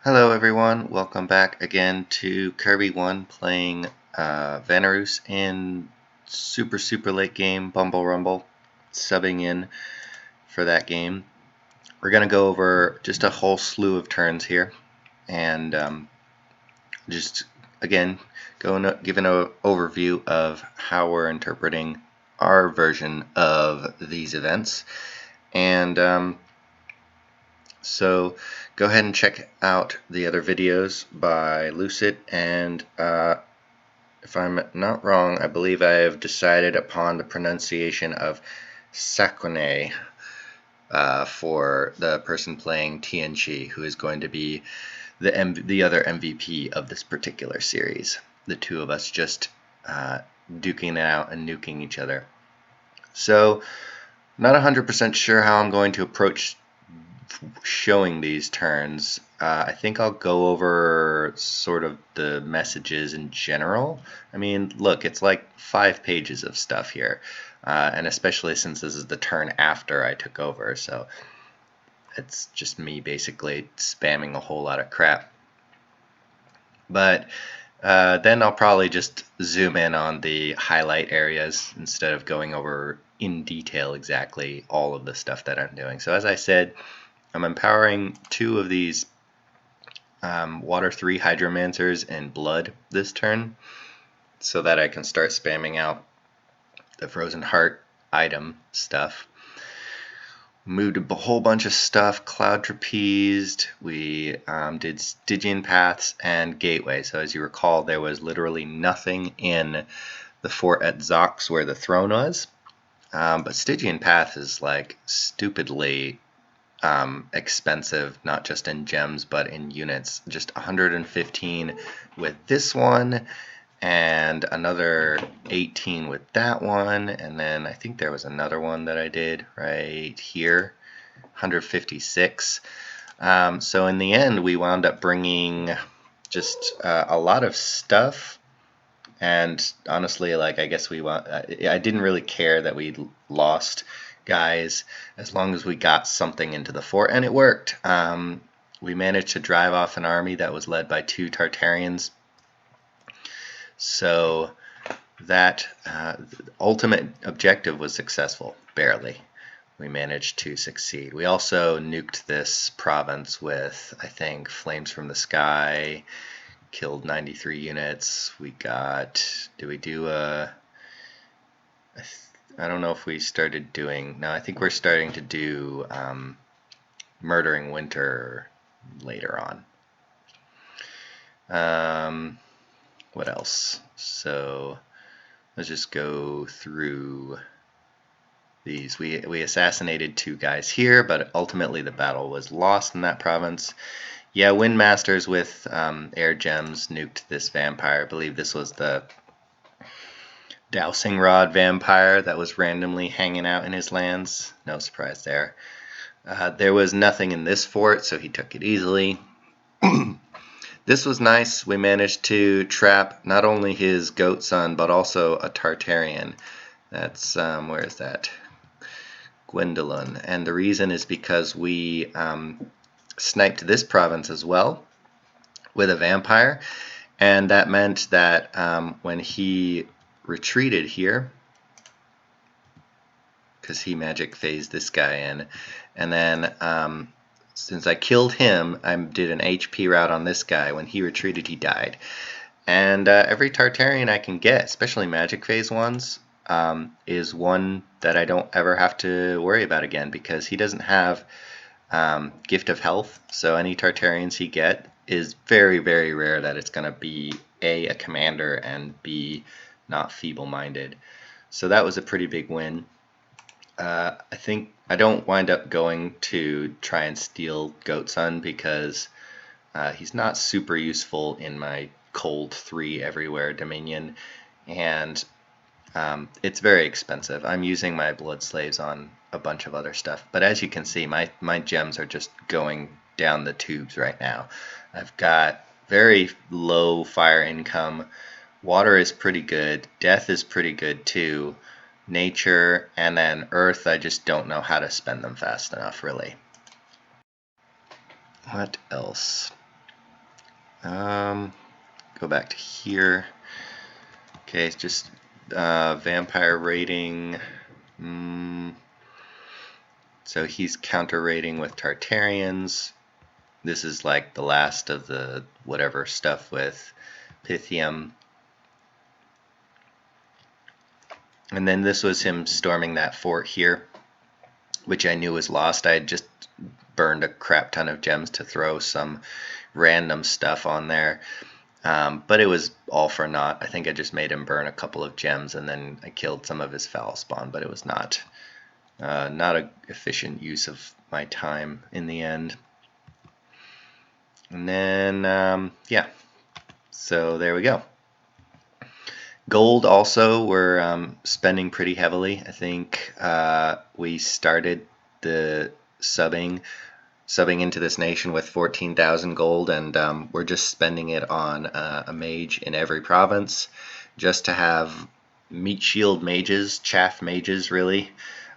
Hello everyone, welcome back again to Kirby 1 playing Vanarus in super late game bumblerumble, subbing in for that game. We're going to go over just a whole slew of turns here and just again give an overview of how we're interpreting our version of these events. And so go ahead and check out the other videos by Lucid, and if I'm not wrong, I believe I have decided upon the pronunciation of Sakune for the person playing Tianchi, who is going to be the other MVP of this particular series. The two of us just duking it out and nuking each other. So, not 100% sure how I'm going to approach showing these turns. I think I'll go over sort of the messages in general. I mean, look, it's like 5 pages of stuff here, and especially since this is the turn after I took over, so it's just me basically spamming a whole lot of crap. But then I'll probably just zoom in on the highlight areas instead of going over in detail exactly all of the stuff that I'm doing. So as I said, I'm empowering 2 of these Water 3 Hydromancers in blood this turn so that I can start spamming out the Frozen Heart item stuff. Moved a whole bunch of stuff, Cloud Trapezed, we did Stygian Paths and Gateway. So as you recall, there was literally nothing in the fort at Zox where the throne was. But Stygian Path is like stupidly expensive, not just in gems but in units. Just 115 with this one and another 18 with that one, and then I think there was another one that I did right here, 156. So in the end we wound up bringing just a lot of stuff, and honestly, like, I guess I didn't really care that we lost guys as long as we got something into the fort, and it worked. We managed to drive off an army that was led by 2 Tartarians, so that ultimate objective was successful, barely. We managed to succeed. We also nuked this province with, I think, Flames from the Sky, killed 93 units. We got, I don't know if we started doing, no, I think we're starting to do Murdering Winter later on. What else? So let's just go through these. We assassinated 2 guys here, but ultimately the battle was lost in that province. Yeah, Windmasters with air gems nuked this vampire. I believe this was the Dowsing Rod vampire that was randomly hanging out in his lands. No surprise there. There was nothing in this fort, so he took it easily. This was nice. We managed to trap not only his goat son, but also a Tartarian. That's, where is that? Gwendolyn. And the reason is because we sniped this province as well with a vampire, and that meant that when he retreated here, because he magic phased this guy in, and then since I killed him, I did an HP route on this guy. When he retreated, he died. And every Tartarian I can get, especially magic phase ones, is one that I don't ever have to worry about again, because he doesn't have Gift of Health. So any Tartarians he get is very rare that it's going to be a commander and B, not feeble-minded. So that was a pretty big win. I think I don't wind up going to try and steal Goatson because he's not super useful in my cold 3 everywhere Dominion, and it's very expensive. I'm using my blood slaves on a bunch of other stuff, but as you can see, my gems are just going down the tubes right now. I've got very low fire income. Water is pretty good. Death is pretty good too. Nature, and then Earth, I just don't know how to spend them fast enough, really. What else? Go back to here. Okay, it's just vampire rating. So he's counter rating with Tartarians. This is like the last of the whatever stuff with Pythium. And then this was him storming that fort here, which I knew was lost. I had just burned a crap ton of gems to throw some random stuff on there. But it was all for naught. I think I just made him burn a couple of gems, and then I killed some of his foul spawn, but it was not an efficient use of my time in the end. And then, yeah, so there we go. Gold also, we're spending pretty heavily. I think we started the subbing into this nation with 14,000 gold, and we're just spending it on a mage in every province just to have meat shield mages, chaff mages really,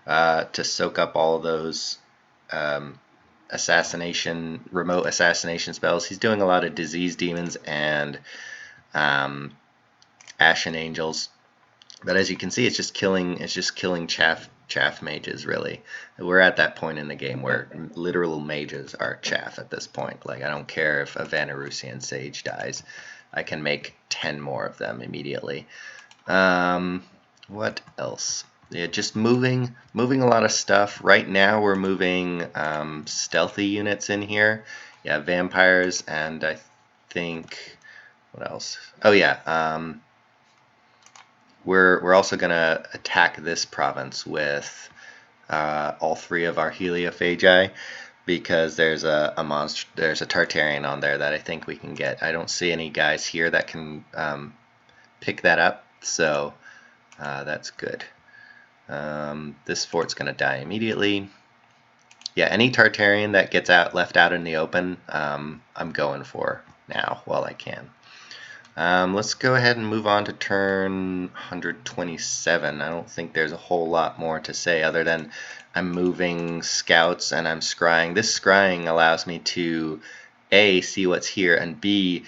to soak up all those remote assassination spells. He's doing a lot of disease demons and ashen angels, but as you can see, it's just killing chaff mages really. We're at that point in the game where literal mages are chaff at this point. Like, I don't care if a Vanarusian sage dies, I can make 10 more of them immediately. What else? Yeah, just moving a lot of stuff. Right now we're moving stealthy units in here. Yeah, vampires, and I think, what else? Oh yeah, we're also gonna attack this province with all 3 of our heliophagi, because there's a Tartarian on there that I think we can get. I don't see any guys here that can pick that up, so that's good. This fort's gonna die immediately. Yeah, any Tartarian that gets left out in the open, I'm going for now while I can. Let's go ahead and move on to turn 127. I don't think there's a whole lot more to say other than I'm moving scouts and I'm scrying. This scrying allows me to A, see what's here, and B,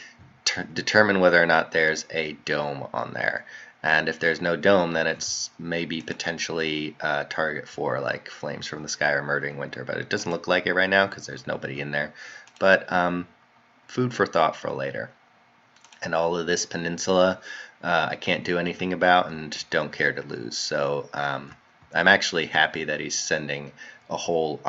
determine whether or not there's a dome on there. And if there's no dome, then it's maybe potentially a target for like Flames from the Sky or Murdering Winter, but it doesn't look like it right now because there's nobody in there. But food for thought for later. And all of this peninsula I can't do anything about and don't care to lose. So I'm actually happy that he's sending a whole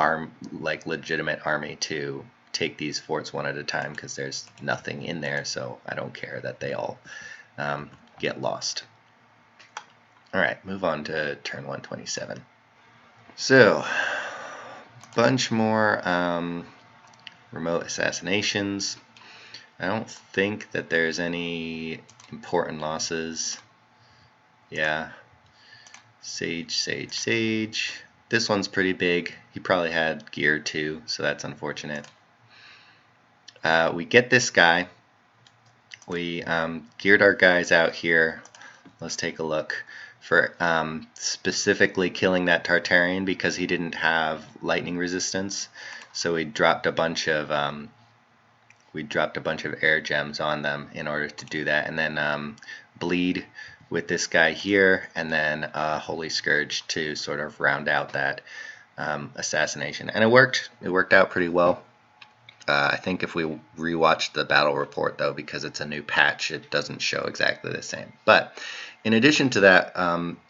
legitimate army to take these forts one at a time, because there's nothing in there, so I don't care that they all get lost. Alright, move on to turn 127. So, bunch more remote assassinations. I don't think that there's any important losses. Yeah. Sage. This one's pretty big. He probably had gear too, so that's unfortunate. We get this guy. We geared our guys out here. Let's take a look for specifically killing that Tartarian because he didn't have lightning resistance. So we dropped a bunch of air gems on them in order to do that, and then bleed with this guy here, and then Holy Scourge to sort of round out that assassination. And it worked. It worked out pretty well. I think if we rewatch the battle report, though, because it's a new patch, it doesn't show exactly the same. But in addition to that,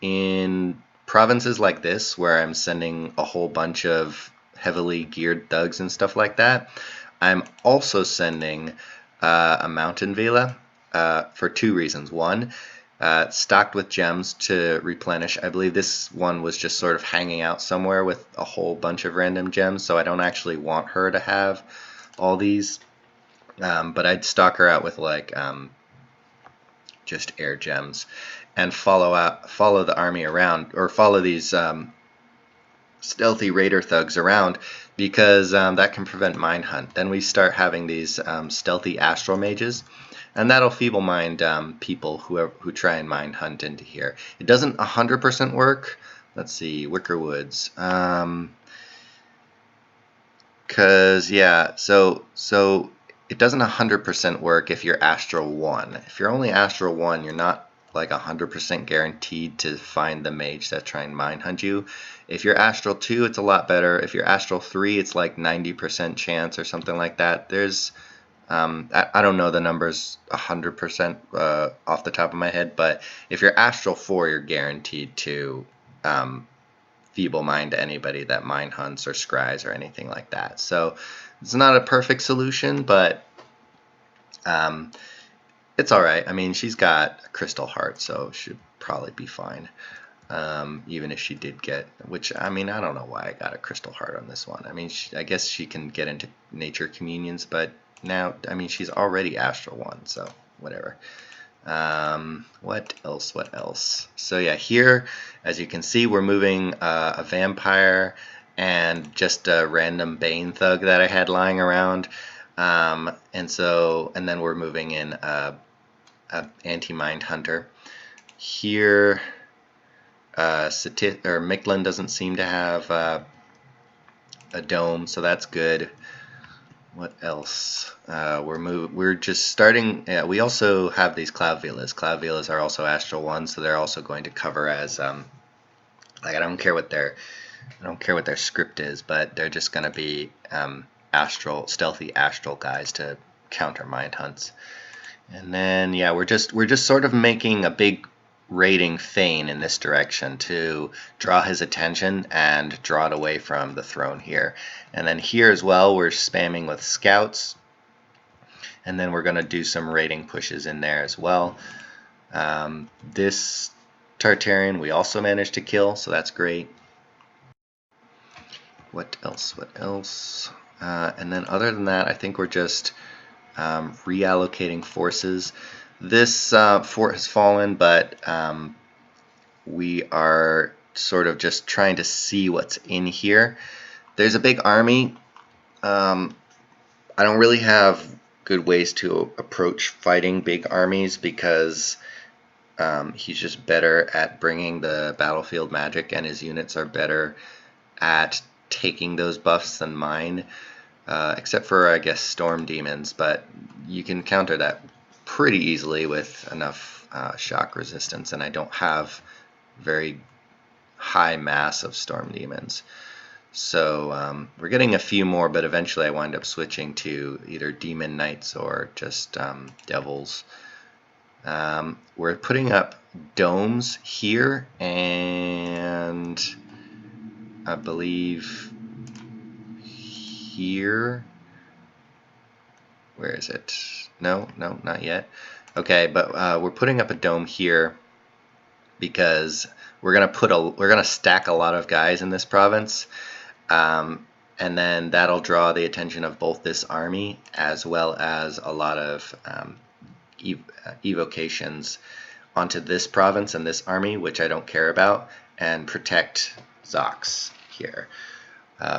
in provinces like this, where I'm sending a whole bunch of heavily geared thugs and stuff like that, I'm also sending a mountain vela for 2 reasons. One, stocked with gems to replenish. I believe this one was just sort of hanging out somewhere with a whole bunch of random gems, so I don't actually want her to have all these, but I'd stock her out with like just air gems and follow the army around, or follow these stealthy raider thugs around, because that can prevent mine hunt. Then we start having these stealthy astral mages, and that'll feeble mind people who try and mine hunt into here. It doesn't 100% work. Let's see, Wickerwoods. Cause yeah, so it doesn't 100% work if you're Astral 1. If you're only Astral 1, you're not like 100% guaranteed to find the mage that's trying to mind hunt you. If you're Astral 2, it's a lot better. If you're Astral 3, it's like 90% chance or something like that. There's I don't know the numbers 100% off the top of my head, but if you're Astral 4, you're guaranteed to feeble mind anybody that mind hunts or scries or anything like that. So it's not a perfect solution, but it's alright. I mean, she's got a crystal heart, so should probably be fine. Even if she did get, which, I mean, I don't know why I got a crystal heart on this one. I mean, I guess she can get into nature communions, but now, I mean, she's already Astral 1, so whatever. What else? So yeah, here, as you can see, we're moving a vampire and just a random Bane thug that I had lying around. And then we're moving in a anti-mind hunter. Here, Mictlan doesn't seem to have a dome, so that's good. What else? We're just starting. We also have these Cloud Velas. Cloud Velas are also Astral 1, so they're also going to cover as like I don't care what their script is, but they're just going to be stealthy astral guys to counter mind hunts. And then yeah, we're just sort of making a big raiding feign in this direction to draw his attention and draw it away from the throne here. And then here as well, we're spamming with scouts, and then we're going to do some raiding pushes in there as well. This Tartarian we also managed to kill, so that's great. What else? And then other than that, I think we're just reallocating forces. This fort has fallen, but we are sort of just trying to see what's in here. There's a big army. I don't really have good ways to approach fighting big armies because he's just better at bringing the battlefield magic, and his units are better at taking those buffs than mine, except for, I guess, storm demons, but you can counter that pretty easily with enough shock resistance, and I don't have very high mass of storm demons. So we're getting a few more, but eventually I wind up switching to either demon knights or just devils. We're putting up domes here, and I believe here. Where is it? No, not yet. Okay, but we're putting up a dome here because we're gonna stack a lot of guys in this province, and then that'll draw the attention of both this army as well as a lot of evocations onto this province and this army, which I don't care about, and protect Zox here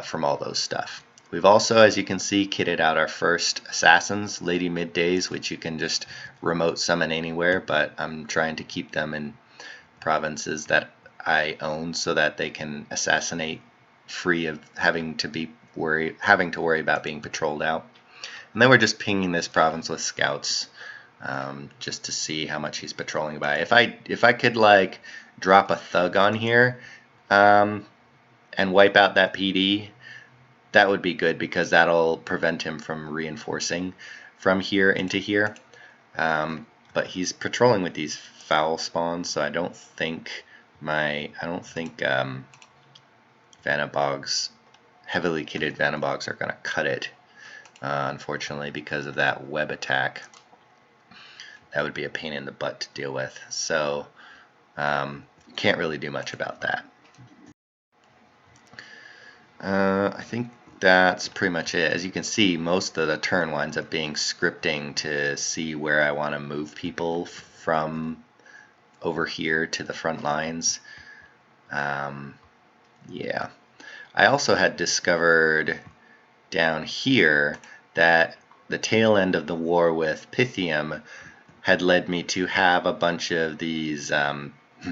from all those stuff. We've also, as you can see, kitted out our first assassins, Lady Middays, which you can just remote summon anywhere, but I'm trying to keep them in provinces that I own so that they can assassinate free of having to worry about being patrolled out. And then we're just pinging this province with scouts, just to see how much he's patrolling by. If I could like drop a thug on here and wipe out that PD, that would be good because that'll prevent him from reinforcing from here into here. But he's patrolling with these foul spawns, so I don't think Vanabogs, heavily kitted Vanabogs, are going to cut it, unfortunately, because of that web attack. That would be a pain in the butt to deal with, so can't really do much about that. I think that's pretty much it. As you can see, most of the turn winds up being scripting to see where I want to move people from over here to the front lines. Yeah. I also had discovered down here that the tail end of the war with Pythium had led me to have a bunch of these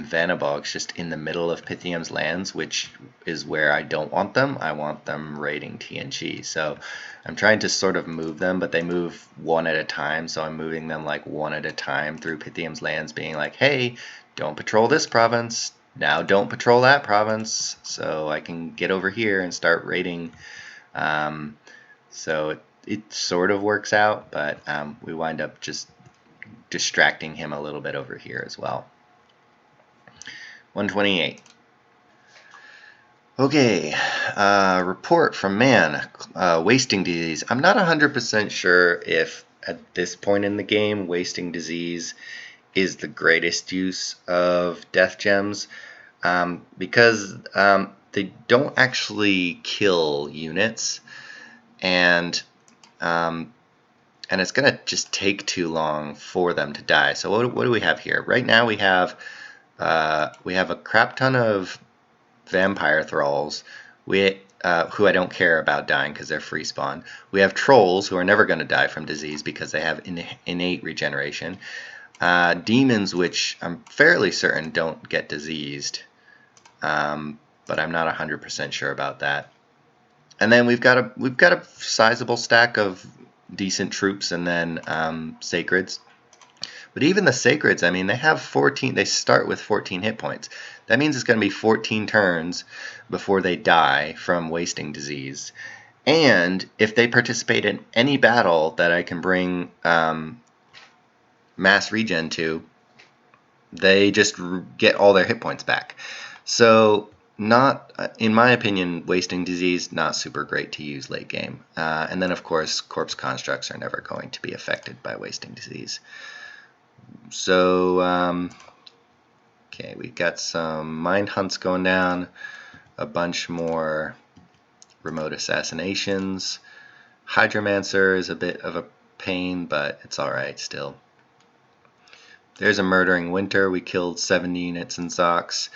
Vanabog's just in the middle of Pythium's lands, which is where I don't want them. I want them raiding TNG. So I'm trying to sort of move them, but they move one at a time. So I'm moving them like one at a time through Pythium's lands, being like, hey, don't patrol this province. Now don't patrol that province. So I can get over here and start raiding. So it sort of works out, but we wind up just distracting him a little bit over here as well. 128. Okay, report from man, wasting disease. I'm not 100% sure if at this point in the game wasting disease is the greatest use of death gems, because they don't actually kill units, and it's going to just take too long for them to die. So what do we have here? Right now we have a crap ton of vampire thralls who I don't care about dying because they're free spawn. We have trolls who are never going to die from disease because they have innate regeneration. Demons, which I'm fairly certain don't get diseased, but I'm not 100% sure about that. And then we've got a sizable stack of decent troops, and then sacreds. But even the sacreds, I mean, they have 14. They start with 14 hit points. That means it's going to be 14 turns before they die from wasting disease. And if they participate in any battle that I can bring mass regen to, they just get all their hit points back. So, not, in my opinion, wasting disease, not super great to use late game. And then, of course, corpse constructs are never going to be affected by wasting disease. So, okay, we've got some mind hunts going down, a bunch more remote assassinations. Hydromancer is a bit of a pain, but it's alright still. There's a murdering winter. We killed 70 units in Zox.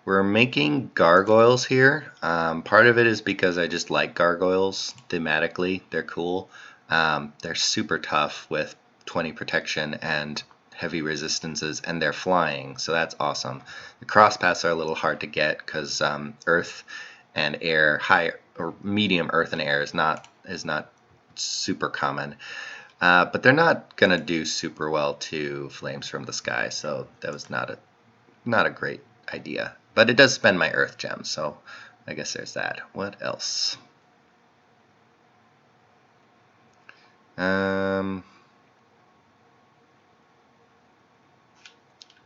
We're making gargoyles here. Part of it is because I just like gargoyles thematically. They're cool. They're super tough with 20 protection and heavy resistances, and they're flying, so that's awesome. The crosspaths are a little hard to get because earth and air, high or medium earth and air is not super common. But they're not gonna do super well to flames from the sky, so that was not a great idea. But it does spend my earth gems, so I guess there's that. What else?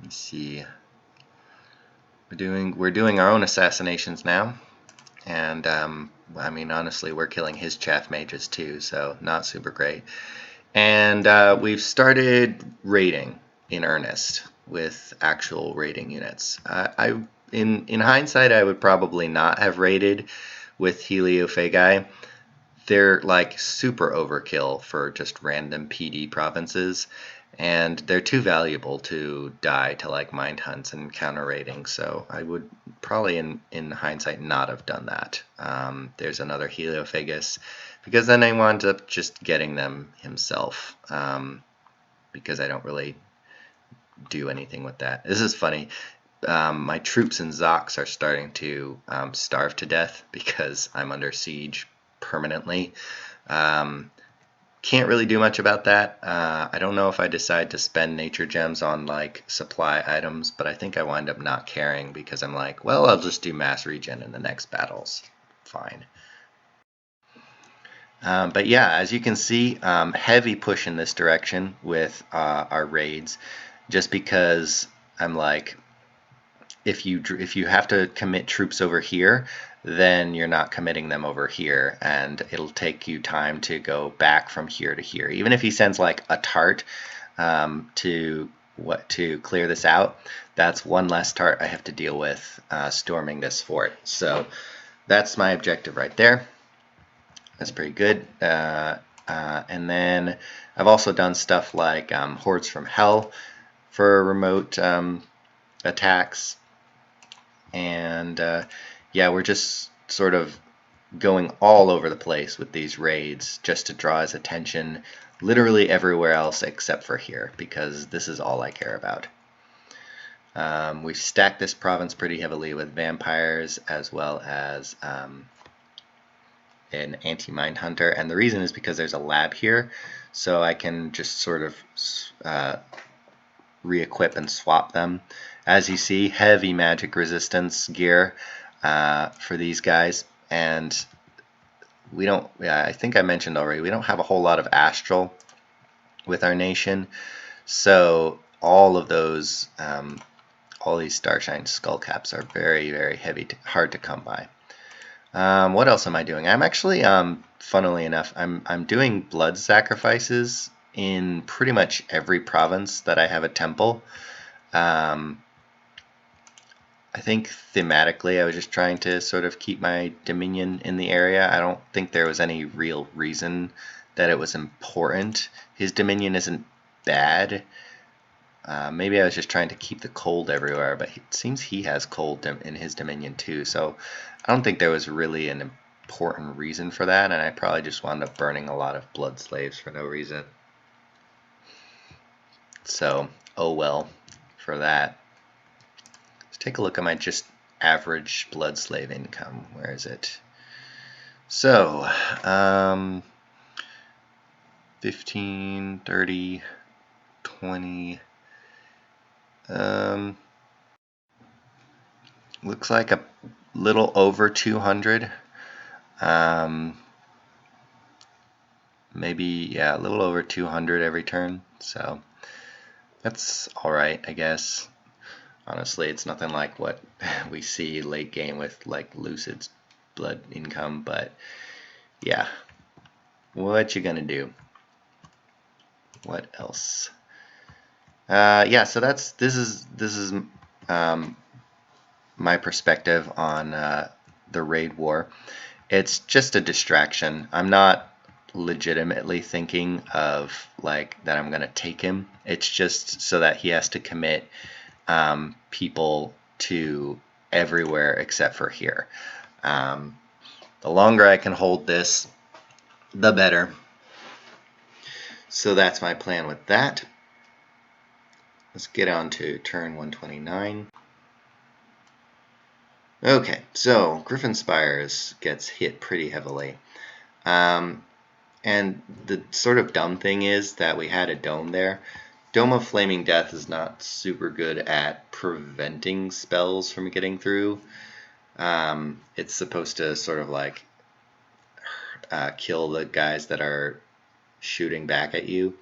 Let's see. We're doing our own assassinations now, and I mean, honestly, we're killing his chaff mages too, so not super great. And we've started raiding in earnest with actual raiding units. In hindsight, I would probably not have raided with Heliophagi. They're like super overkill for just random PD provinces, and they're too valuable to die to like mind hunts and counter raiding, so I would probably in hindsight not have done that. There's another Heliophagus, because then I wound up just getting them himself, because I don't really do anything with that. This is funny. My troops in Zox are starting to starve to death because I'm under siege permanently. Can't really do much about that. I don't know if I decide to spend nature gems on like supply items, but I think I wind up not caring because I'm like, well, I'll just do mass regen in the next battles. Fine. But yeah, as you can see, heavy push in this direction with our raids, just because I'm like, if you have to commit troops over here, then you're not committing them over here, and it'll take you time to go back from here to here. Even if he sends like a tart to clear this out, that's one less tart I have to deal with storming this fort. So that's my objective right there. That's pretty good. And then I've also done stuff like Hordes from Hell for remote attacks. And yeah, we're just sort of going all over the place with these raids just to draw his attention literally everywhere else except for here, because this is all I care about. We've stacked this province pretty heavily with vampires as well as an anti-mind hunter, and the reason is because there's a lab here, so I can just sort of re-equip and swap them. As you see, heavy magic resistance gear for these guys, and we don't, I think I mentioned already, we don't have a whole lot of astral with our nation, so all of those, all these Starshine Skullcaps are very, very heavy, hard to come by. What else am I doing? I'm actually, funnily enough, I'm doing blood sacrifices in pretty much every province that I have a temple. I think thematically I was just trying to sort of keep my dominion in the area. I don't think there was any real reason that it was important. His dominion isn't bad. Maybe I was just trying to keep the cold everywhere, but it seems he has cold in his dominion too, so I don't think there was really an important reason for that, and I probably just wound up burning a lot of blood slaves for no reason. So, oh well for that. Let's take a look at my just average blood slave income. Where is it? So, 15, 30, 20... looks like a little over 200. Maybe, yeah, a little over 200 every turn. So that's alright, I guess. Honestly, it's nothing like what we see late game with like Lucid's blood income, but yeah. What you gonna do? What else? Yeah, so this is my perspective on the raid war. It's just a distraction. I'm not legitimately thinking of like that I'm gonna take him. It's just so that he has to commit people to everywhere except for here. The longer I can hold this, the better. So that's my plan with that. Let's get on to turn 129. Okay, so Griffin Spires gets hit pretty heavily. And the sort of dumb thing is that we had a dome there. Dome of Flaming Death is not super good at preventing spells from getting through. It's supposed to sort of like kill the guys that are shooting back at you.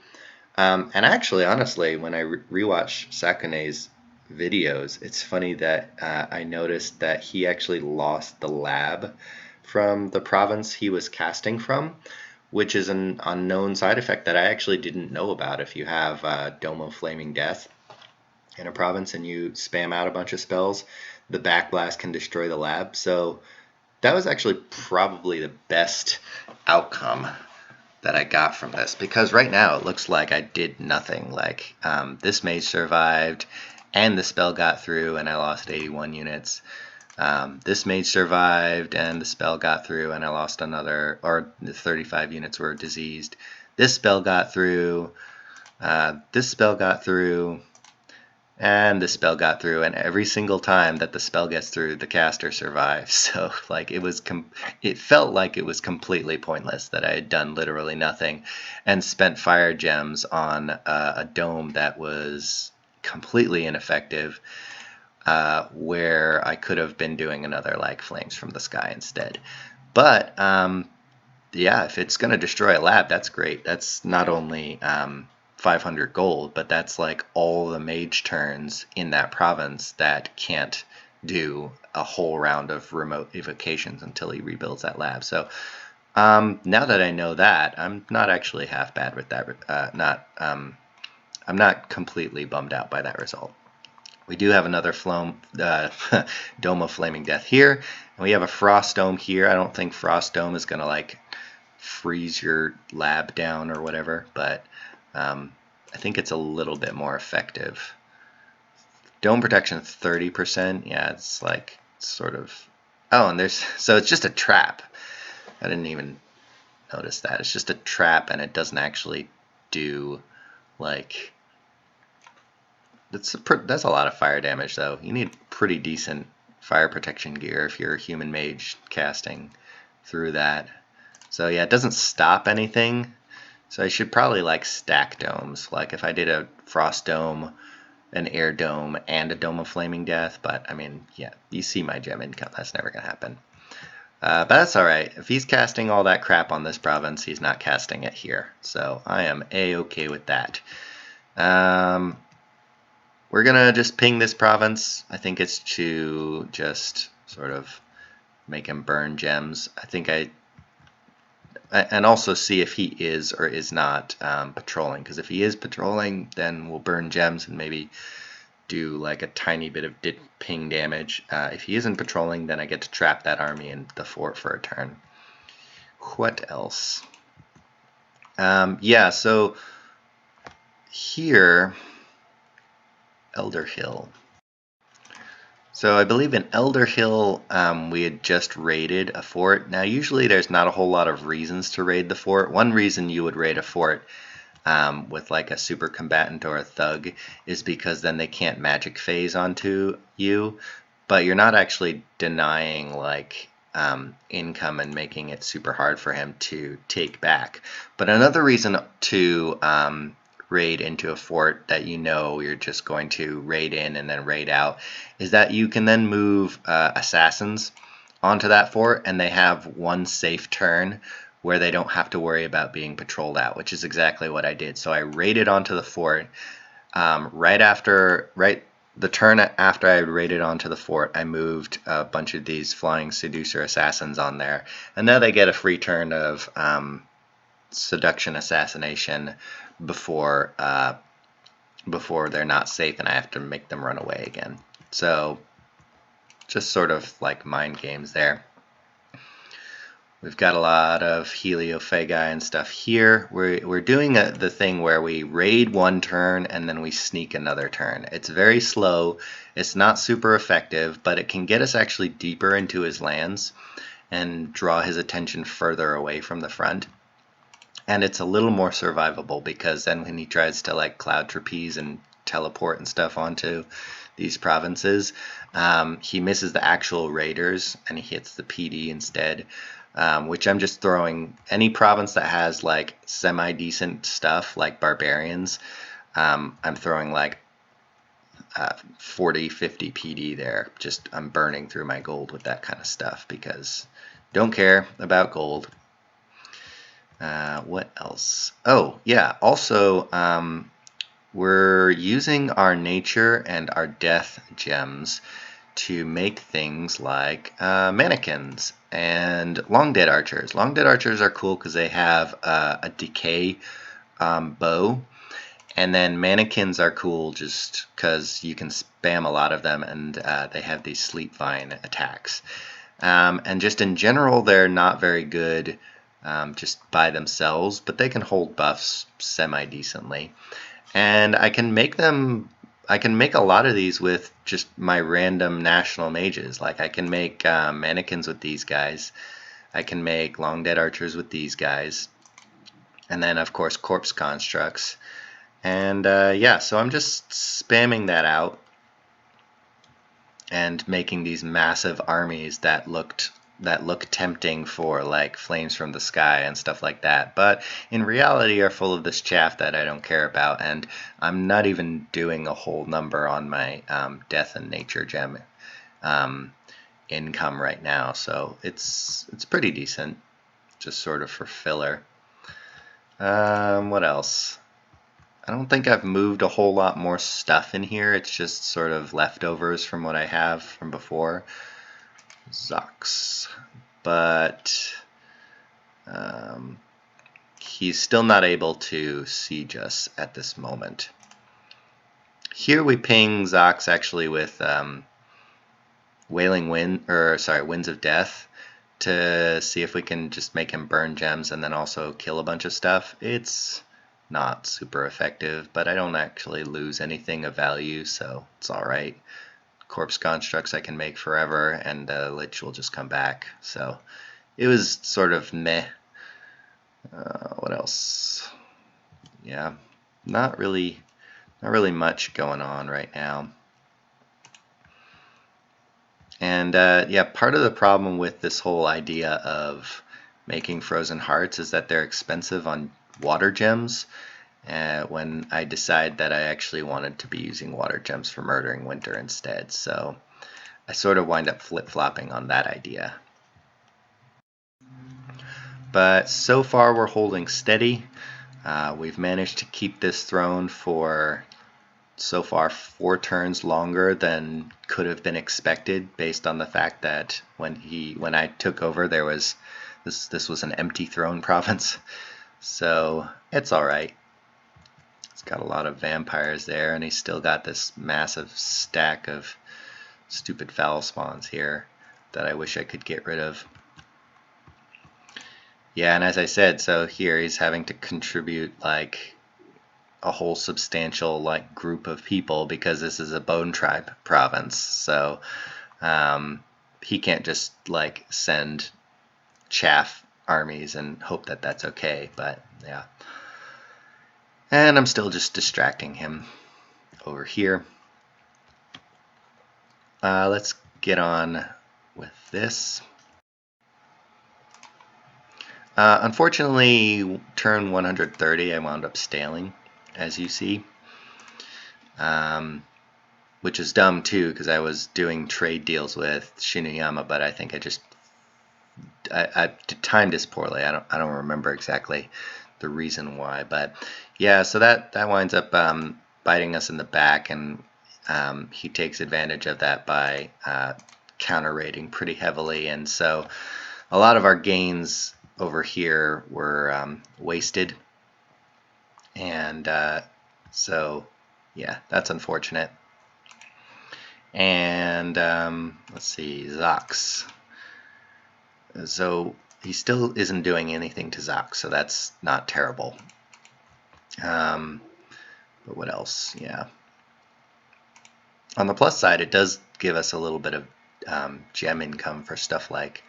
And actually, honestly, when I rewatch Sakune's videos, it's funny that I noticed that he actually lost the lab from the province he was casting from, which is an unknown side effect that I actually didn't know about. If you have Dome of Flaming Death in a province and you spam out a bunch of spells, the backblast can destroy the lab. So that was actually probably the best outcome that I got from this, because right now it looks like I did nothing. Like this mage survived and the spell got through and I lost 81 units. This mage survived and the spell got through and I lost another, or the 35 units were diseased. This spell got through, this spell got through, and the spell got through, and every single time that the spell gets through, the caster survives. So like it felt like it was completely pointless that I had done literally nothing and spent fire gems on a dome that was completely ineffective, where I could have been doing another like Flames from the Sky instead. But yeah, if it's gonna destroy a lab, that's great. That's not only 500 gold, but that's like all the mage turns in that province that can't do a whole round of remote evocations until he rebuilds that lab. So now that I know that, I'm not actually half bad with that. I'm not completely bummed out by that result. We do have another Dome of Flaming Death here, and we have a Frost Dome here. I don't think Frost Dome is gonna like freeze your lab down or whatever, but I think it's a little bit more effective. Dome protection 30%. Yeah, it's like sort of. Oh, and so it's just a trap. I didn't even notice that. It's just a trap, and it doesn't actually do like that's a lot of fire damage, though. You need pretty decent fire protection gear if you're a human mage casting through that. So yeah, it doesn't stop anything. So I should probably like stack domes. Like if I did a frost dome, an air dome, and a dome of flaming death. But I mean, yeah, you see my gem income. That's never gonna happen. But that's alright. If he's casting all that crap on this province, he's not casting it here. So I am A-okay with that. We're gonna just ping this province. I think it's to just sort of make him burn gems. And also see if he is or is not patrolling. Because if he is patrolling, then we'll burn gems and maybe do like a tiny bit of ping damage. If he isn't patrolling, then I get to trap that army in the fort for a turn. What else? Yeah, so here, Elder Hill. So I believe in Elder Hill, we had just raided a fort. Now usually there's not a whole lot of reasons to raid the fort. One reason you would raid a fort with like a super combatant or a thug is because then they can't magic phase onto you, but you're not actually denying like income and making it super hard for him to take back. But another reason to raid into a fort that you know you're just going to raid in and then raid out is that you can then move assassins onto that fort, and they have one safe turn where they don't have to worry about being patrolled out, which is exactly what I did. So I raided onto the fort. The turn after I raided onto the fort, I moved a bunch of these flying seducer assassins on there, and now they get a free turn of seduction assassination before they're not safe and I have to make them run away again. So just sort of like mind games there. We've got a lot of heliophagai and stuff here. We're doing the thing where we raid one turn and then we sneak another turn. It's very slow. It's not super effective, but it can get us actually deeper into his lands and draw his attention further away from the front. And it's a little more survivable because then when he tries to like cloud trapeze and teleport and stuff onto these provinces, he misses the actual raiders and he hits the PD instead. Which I'm just throwing any province that has like semi-decent stuff like barbarians. I'm throwing like 40, 50 PD there. Just I'm burning through my gold with that kind of stuff because don't care about gold. What else? Oh yeah, also we're using our nature and our death gems to make things like mannequins and long dead archers. Long dead archers are cool because they have a decay bow, and then mannequins are cool just because you can spam a lot of them, and they have these sleep vine attacks. And just in general, they're not very good just by themselves, but they can hold buffs semi-decently. And I can make a lot of these with just my random national mages. Like I can make mannequins with these guys. I can make long dead archers with these guys. And then of course corpse constructs. And yeah, so I'm just spamming that out and making these massive armies that look tempting for like flames from the sky and stuff like that, but in reality are full of this chaff that I don't care about, and I'm not even doing a whole number on my death and nature gem income right now, so it's pretty decent, just sort of for filler. What else? I don't think I've moved a whole lot more stuff in here. It's just sort of leftovers from what I have from before. Zox. But he's still not able to siege us at this moment. Here we ping Zox actually with Winds of Death to see if we can just make him burn gems and then also kill a bunch of stuff. It's not super effective, but I don't actually lose anything of value, so it's alright. Corpse constructs I can make forever, and Lich will just come back, so it was sort of meh. What else? Yeah, not really Not really much going on right now. And yeah, part of the problem with this whole idea of making frozen hearts is that they're expensive on water gems. When I decide that I actually wanted to be using water gems for Murdering Winter instead. So I sort of wind up flip-flopping on that idea. But so far we're holding steady. We've managed to keep this throne for so far 4 turns longer than could have been expected, based on the fact that when I took over, there was this was an empty throne province. So it's all right. It's got a lot of vampires there, and he's still got this massive stack of stupid foul spawns here that I wish I could get rid of. Yeah, and as I said, so here he's having to contribute like a whole substantial like group of people because this is a bone tribe province. So he can't just like send chaff armies and hope that that's okay. But yeah. And I'm still just distracting him over here. Let's get on with this. Unfortunately, turn 130, I wound up staling, as you see. Which is dumb too, because I was doing trade deals with Shinuyama, but I think I timed this poorly. I don't remember exactly the reason why, but yeah, so that winds up biting us in the back, and he takes advantage of that by counter raiding pretty heavily, and so a lot of our gains over here were wasted, and so yeah, that's unfortunate. And let's see, Zox. So he still isn't doing anything to Zox, so that's not terrible. But what else? Yeah. On the plus side, it does give us a little bit of gem income for stuff like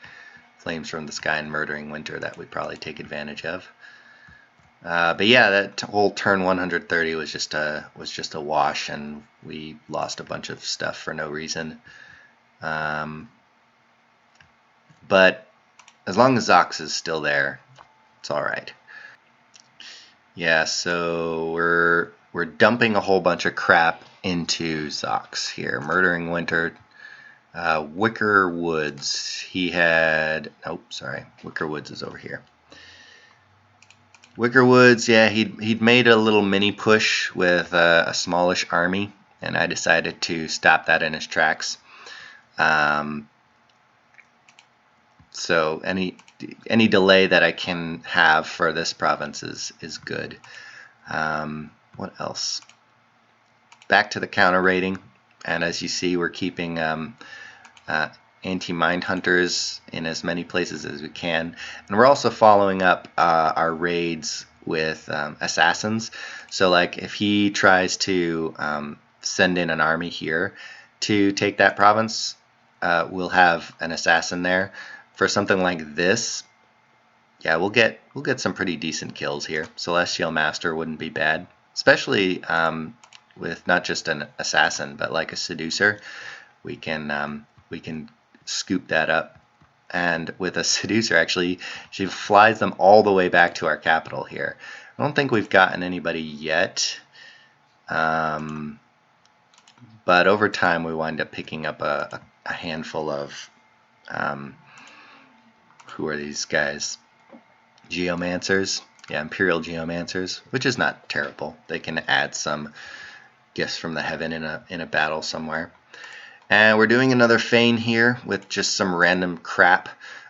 Flames from the Sky and Murdering Winter that we'd probably take advantage of. But yeah, that whole turn 130 was just a wash, and we lost a bunch of stuff for no reason. But as long as Zox is still there, it's all right. Yeah, so we're dumping a whole bunch of crap into Zox here. Murdering Winter, Wicker Woods. He had Wicker Woods is over here. Wicker Woods, yeah, he'd made a little mini push with a smallish army, and I decided to stop that in his tracks. So any delay that I can have for this province is good. What else? Back to the counter raiding, and as you see, we're keeping anti-mind hunters in as many places as we can, and we're also following up our raids with assassins. So like if he tries to send in an army here to take that province, we'll have an assassin there. For something like this, yeah, we'll get some pretty decent kills here. Celestial Master wouldn't be bad, especially with not just an assassin but like a seducer. We can scoop that up, and with a seducer, actually, she flies them all the way back to our capital here. I don't think we've gotten anybody yet, but over time we wind up picking up a handful of who are these guys? Geomancers. Yeah, Imperial Geomancers, which is not terrible. They can add some gifts from the heaven in a battle somewhere. And we're doing another feign here with just some random crap.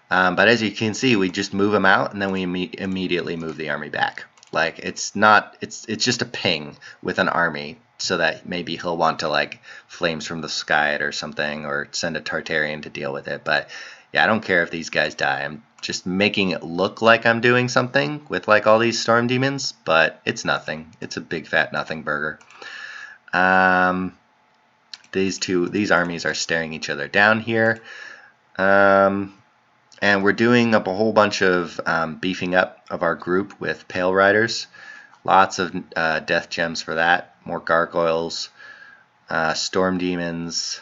But as you can see, we just move him out, and then we immediately move the army back. Like it's just a ping with an army, so that maybe he'll want to like Flames from the Sky it or something, or send a Tartarian to deal with it. But yeah, I don't care if these guys die. I'm just making it look like I'm doing something with like all these storm demons, but it's nothing. It's a big fat nothing burger. These armies are staring each other down here. And we're doing up a whole bunch of beefing up of our group with Pale Riders. Lots of death gems for that. more gargoyles, storm demons,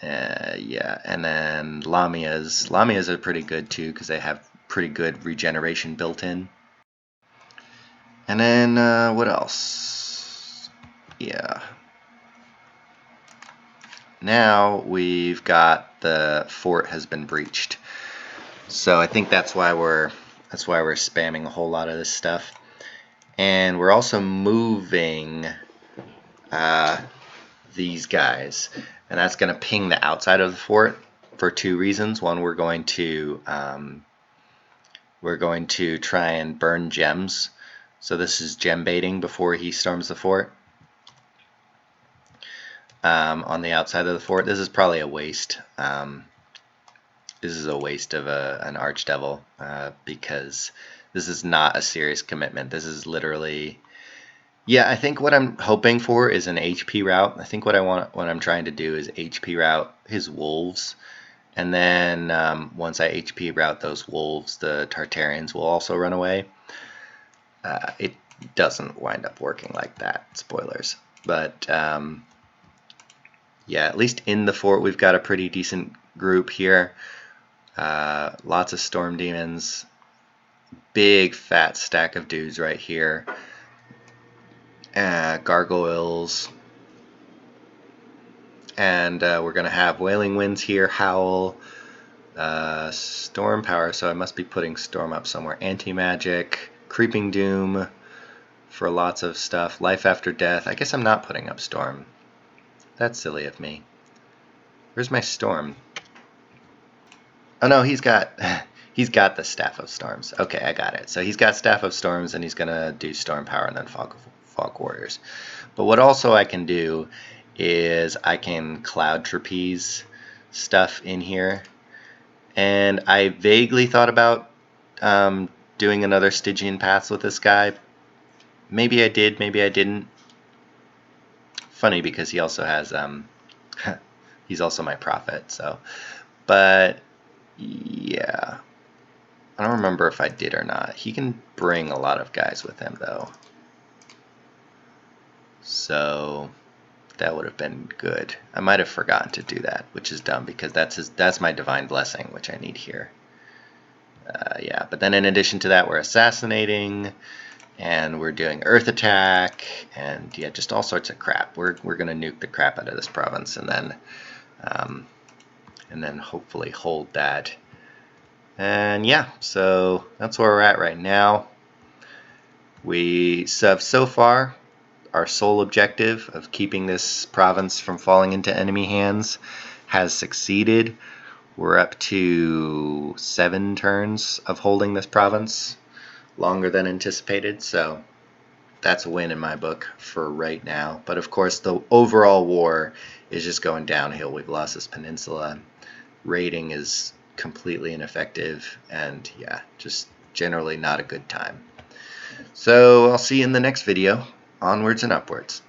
yeah, and then Lamias. Lamias are pretty good too because they have pretty good regeneration built in. And then what else? Yeah. Now we've got the fort has been breached. So I think that's why we're spamming a whole lot of this stuff. And we're also moving these guys, and that's going to ping the outside of the fort for two reasons. One, we're going to try and burn gems. So this is gem baiting before he storms the fort. On the outside of the fort, this is probably a waste. This is a waste of an archdevil because this is not a serious commitment. This is literally, yeah. I think what I'm hoping for is an HP route. I think what I'm trying to do is HP route his wolves, and then once I HP route those wolves, the Tartarians will also run away. It doesn't wind up working like that. Spoilers, but yeah. At least in the fort, we've got a pretty decent group here. Lots of storm demons, big fat stack of dudes right here, gargoyles, and we're gonna have wailing winds here, howl, storm power, so I must be putting storm up somewhere, anti-magic, creeping doom for lots of stuff, life after death. I guess I'm not putting up storm. That's silly of me. Where's my storm? Oh no, he's got the Staff of Storms. Okay, I got it. So he's got Staff of Storms, and he's gonna do Storm Power and then Fog Warriors. But what also I can do is I can Cloud Trapeze stuff in here, and I vaguely thought about doing another Stygian Paths with this guy. Maybe I did, maybe I didn't. Funny because he also has he's also my prophet. So, but. Yeah, I don't remember if I did or not. He can bring a lot of guys with him though, so that would have been good. I might have forgotten to do that, which is dumb because that's my divine blessing, which I need here. Yeah, but then in addition to that, we're assassinating, and we're doing earth attack, and yeah, just all sorts of crap. We're gonna nuke the crap out of this province, and then hopefully hold that. And yeah, so that's where we're at right now. We have so far our sole objective of keeping this province from falling into enemy hands has succeeded. We're up to 7 turns of holding this province, longer than anticipated, so that's a win in my book for right now. But of course the overall war is just going downhill. We've lost this peninsula. Raiding is completely ineffective, and yeah, just generally not a good time. So I'll see you in the next video. Onwards and upwards.